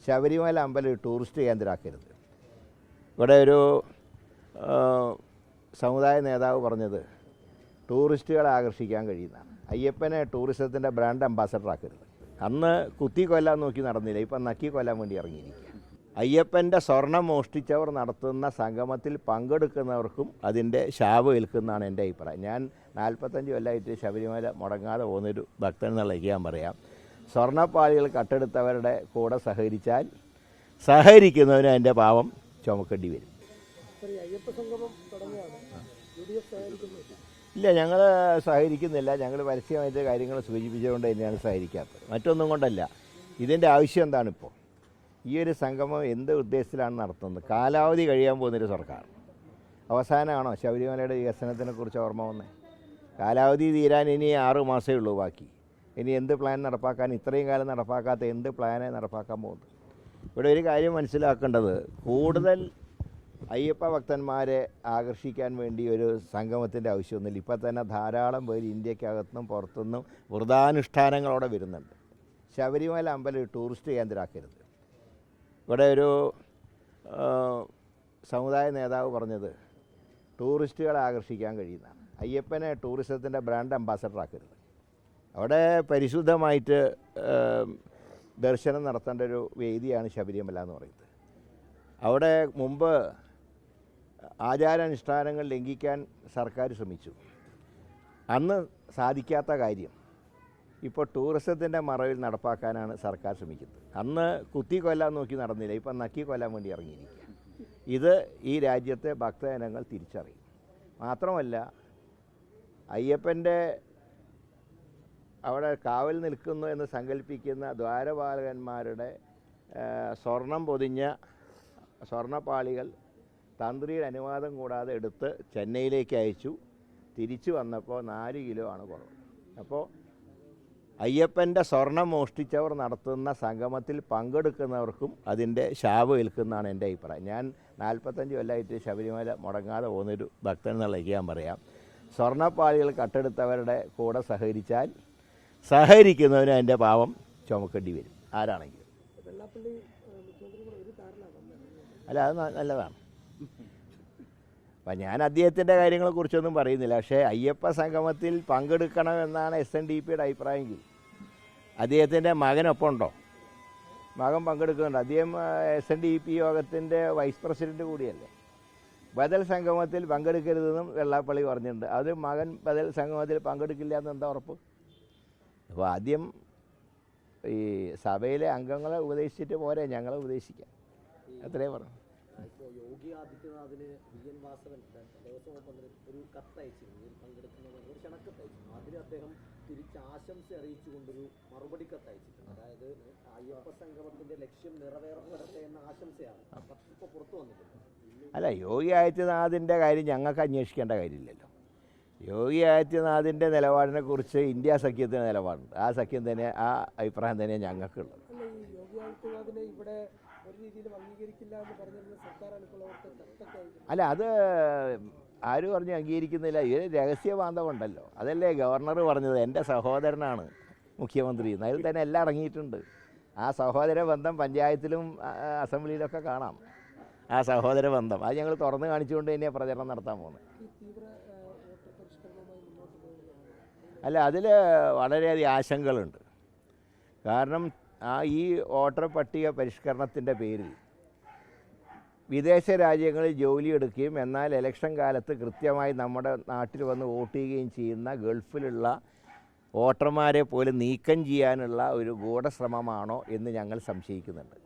ശബരിമല അമ്പലം ടൂറിസ്റ്റ് കേന്ദ്രമാക്കരുത്. ഇവിടെ ഒരു സമുദായ നേതാവ് പറഞ്ഞത് ടൂറിസ്റ്റുകളെ ആകർഷിക്കാൻ കഴിയുന്നതാണ്. അയ്യപ്പനെ ടൂറിസത്തിൻ്റെ ബ്രാൻഡ് അംബാസഡർ ആക്കരുത്. അന്ന് കുത്തി കൊല്ലാൻ നോക്കി നടന്നില്ല, ഇപ്പം നക്കി കൊല്ലാൻ വേണ്ടി ഇറങ്ങിയിരിക്കുക. അയ്യപ്പൻ്റെ സ്വർണം മോഷ്ടിച്ചവർ നടത്തുന്ന സംഗമത്തിൽ പങ്കെടുക്കുന്നവർക്കും അതിൻ്റെ ശാപം ഏൽക്കുന്നതാണ് എൻ്റെ അഭിപ്രായം. ഞാൻ 45 കൊല്ലമായിട്ട് ശബരിമല മുടങ്ങാതെ പോകുന്നൊരു ഭക്തൻ എന്നുള്ളത് ഞാൻ പറയാം. സ്വർണ്ണപ്പാളികൾ കട്ടെടുത്തവരുടെ കൂടെ സഹകരിച്ചാൽ സഹകരിക്കുന്നവന് അതിൻ്റെ പാവം ചുമക്കേണ്ടി വരും. ഇല്ല, ഞങ്ങൾ സഹകരിക്കുന്നില്ല. ഞങ്ങൾ പരസ്യമായിട്ട് കാര്യങ്ങൾ സൂചിപ്പിച്ചുകൊണ്ട് തന്നെയാണ് സഹകരിക്കാത്തത്. മറ്റൊന്നും കൊണ്ടല്ല. ഇതിൻ്റെ ആവശ്യം എന്താണിപ്പോൾ? ഈ ഒരു സംഗമം എന്ത് ഉദ്ദേശത്തിലാണ് നടത്തുന്നത്? കാലാവധി കഴിയാൻ പോകുന്നൊരു സർക്കാർ അവസാനമാണോ ശബരിമലയുടെ വികസനത്തിനെക്കുറിച്ച് ഓർമ്മ വന്നത്? കാലാവധി തീരാൻ ഇനി 6 മാസമേ ഉള്ളൂ ബാക്കി. ഇനി എന്ത് പ്ലാൻ നടപ്പാക്കാൻ, ഇത്രയും കാലം നടപ്പാക്കാത്ത എന്ത് പ്ലാനെ നടപ്പാക്കാൻ പോകുന്നത്? ഇവിടെ ഒരു കാര്യം മനസ്സിലാക്കേണ്ടത്, കൂടുതൽ അയ്യപ്പ ഭക്തന്മാരെ ആകർഷിക്കാൻ വേണ്ടി ഒരു സംഗമത്തിൻ്റെ ആവശ്യമൊന്നുമില്ല. ഇപ്പം തന്നെ ധാരാളം പേര് ഇന്ത്യക്കകത്തുനിന്നും പുറത്തുനിന്നും വ്രതാനുഷ്ഠാനങ്ങളോടെ വരുന്നുണ്ട്. ശബരിമല അമ്പലം ടൂറിസ്റ്റ് കേന്ദ്രമാക്കരുത്. ഇവിടെ ഒരു സമുദായ നേതാവ് പറഞ്ഞത് ടൂറിസ്റ്റുകളെ ആകർഷിക്കാൻ കഴിയുന്നതാണ്. അയ്യപ്പനെ ടൂറിസത്തിൻ്റെ ബ്രാൻഡ് അംബാസഡർ ആക്കരുത്. അവിടെ പരിശുദ്ധമായിട്ട് ദർശനം നടത്തേണ്ട ഒരു വേദിയാണ് ശബരിമല എന്ന് പറയുന്നത്. അവിടെ മുമ്പ് ആചാരാനുഷ്ഠാനങ്ങൾ ലംഘിക്കാൻ സർക്കാർ ശ്രമിച്ചു. അന്ന് സാധിക്കാത്ത കാര്യം ഇപ്പോൾ ടൂറിസത്തിൻ്റെ മറവിൽ നടപ്പാക്കാനാണ് സർക്കാർ ശ്രമിക്കുന്നത്. അന്ന് കുത്തി കൊല്ലാൻ നോക്കി നടന്നില്ല, ഇപ്പം നക്കി കൊല്ലാൻ വേണ്ടി ഇറങ്ങിയിരിക്കുക. ഇത് ഈ രാജ്യത്തെ ഭക്തജനങ്ങൾ തിരിച്ചറിയും. മാത്രമല്ല, അയ്യപ്പൻ്റെ അവിടെ കാവൽ നിൽക്കുന്നു എന്ന് സങ്കല്പിക്കുന്ന ദ്വാരപാലകന്മാരുടെ സ്വർണം പൊതിഞ്ഞ സ്വർണ്ണപ്പാളികൾ തന്ത്രിയുടെ അനുവാദം കൂടാതെ എടുത്ത് ചെന്നൈയിലേക്ക് അയച്ചു. തിരിച്ചു വന്നപ്പോൾ 4 കിലോ ആണ് കുറവ്. അപ്പോൾ അയ്യപ്പൻ്റെ സ്വർണം മോഷ്ടിച്ചവർ നടത്തുന്ന സംഗമത്തിൽ പങ്കെടുക്കുന്നവർക്കും അതിൻ്റെ ശാപം ഏൽക്കുന്നതാണ് എൻ്റെ അഭിപ്രായം. ഞാൻ 45 കൊല്ലമായിട്ട് ശബരിമല മുടങ്ങാതെ പോകുന്നൊരു ഭക്തൻ എന്നുള്ളത് ഞാൻ പറയാം. സ്വർണ്ണപ്പാളികൾ കട്ടെടുത്തവരുടെ കൂടെ സഹകരിച്ചാൽ സഹകരിക്കുന്നവന് അതിൻ്റെ പാവം ചുമക്കേണ്ടി വരും, ആരാണെങ്കിലും. അല്ല, അത് നല്ലതാണ്. അപ്പം ഞാൻ അദ്ദേഹത്തിൻ്റെ കാര്യങ്ങളെക്കുറിച്ചൊന്നും പറയുന്നില്ല. പക്ഷേ അയ്യപ്പ സംഗമത്തിൽ പങ്കെടുക്കണമെന്നാണ് SNDPയുടെ അഭിപ്രായമെങ്കിൽ അദ്ദേഹത്തിൻ്റെ മകനൊപ്പം ഉണ്ടോ? മകൻ പങ്കെടുക്കുന്നുണ്ട്. അദ്ദേഹം SNDP യോഗത്തിൻ്റെ വൈസ് പ്രസിഡൻറ്റ് കൂടിയല്ലേ. ബദൽ സംഗമത്തിൽ പങ്കെടുക്കരുതെന്നും വെള്ളാപ്പള്ളി പറഞ്ഞിട്ടുണ്ട്. അത് മകൻ ബദൽ സംഗമത്തിൽ പങ്കെടുക്കില്ല എന്ന് എന്താ ഉറപ്പ്? അപ്പോൾ ആദ്യം ഈ സഭയിലെ അംഗങ്ങളെ ഉപദേശിച്ചിട്ട് പോരെ ഞങ്ങളെ ഉപദേശിക്കാം. അത്രേ പറഞ്ഞു. യോഗി ആദിത്യനാഥിന് VN വാസവൻ ദേവസ്വം വകുപ്പ് ഒരു കത്തയച്ചിരുന്നു, പങ്കെടുക്കുന്ന ഒരു ക്ഷണക്കത്തയച്ചിരുന്നു. അതിൽ അദ്ദേഹം തിരിച്ച് ആശംസ അറിയിച്ചുകൊണ്ടൊരു മറുപടി കത്തയച്ചിട്ടുണ്ട്. അതായത് അയ്യപ്പ സംഗമത്തിന്റെ ലക്ഷ്യം നിറവേറപ്പെടട്ടെ എന്ന ആശംസയാണ്. ഇപ്പോൾ പുറത്തു വന്നിട്ടുണ്ട്. അല്ല, യോഗി ആദിത്യനാഥിൻ്റെ കാര്യം ഞങ്ങൾക്ക് അന്വേഷിക്കേണ്ട കാര്യമില്ലല്ലോ. യോഗി ആദിത്യനാഥിൻ്റെ നിലപാടിനെക്കുറിച്ച് ഇന്ത്യ സഖ്യത്തിന് നിലപാടുണ്ട്. ആ സഖ്യം തന്നെ, ആ അഭിപ്രായം തന്നെ ഞങ്ങൾക്കുള്ളത്. അല്ല, അത് ആരും പറഞ്ഞ് അംഗീകരിക്കുന്നില്ല. ഇത് രഹസ്യബാന്ധവുണ്ടല്ലോ. അതല്ലേ ഗവർണർ പറഞ്ഞത്, എൻ്റെ സഹോദരനാണ് മുഖ്യമന്ത്രി. അതിൽ തന്നെ എല്ലാം അടങ്ങിയിട്ടുണ്ട്. ആ സഹോദര ബന്ധം പഞ്ചായത്തിലും അസംബ്ലിയിലൊക്കെ കാണാം. ആ സഹോദര ബന്ധം അത് ഞങ്ങൾ തുറന്ന് കാണിച്ചുകൊണ്ട് തന്നെയാണ് പ്രചരണം നടത്താൻ പോകുന്നത്. അല്ല, അതിൽ വളരെയധികം ആശങ്കകളുണ്ട്. കാരണം ഈ വോട്ടർ പട്ടിക പരിഷ്കരണത്തിൻ്റെ പേരിൽ വിദേശ രാജ്യങ്ങളിൽ ജോലിയെടുക്കുകയും എന്നാൽ ഇലക്ഷൻ കാലത്ത് കൃത്യമായി നമ്മുടെ നാട്ടിൽ വന്ന് വോട്ട് ചെയ്യുകയും ചെയ്യുന്ന ഗൾഫിലുള്ള വോട്ടർമാരെ പോലും നീക്കം ചെയ്യാനുള്ള ഒരു ഗൂഢശ്രമമാണോ എന്ന് ഞങ്ങൾ സംശയിക്കുന്നുണ്ട്.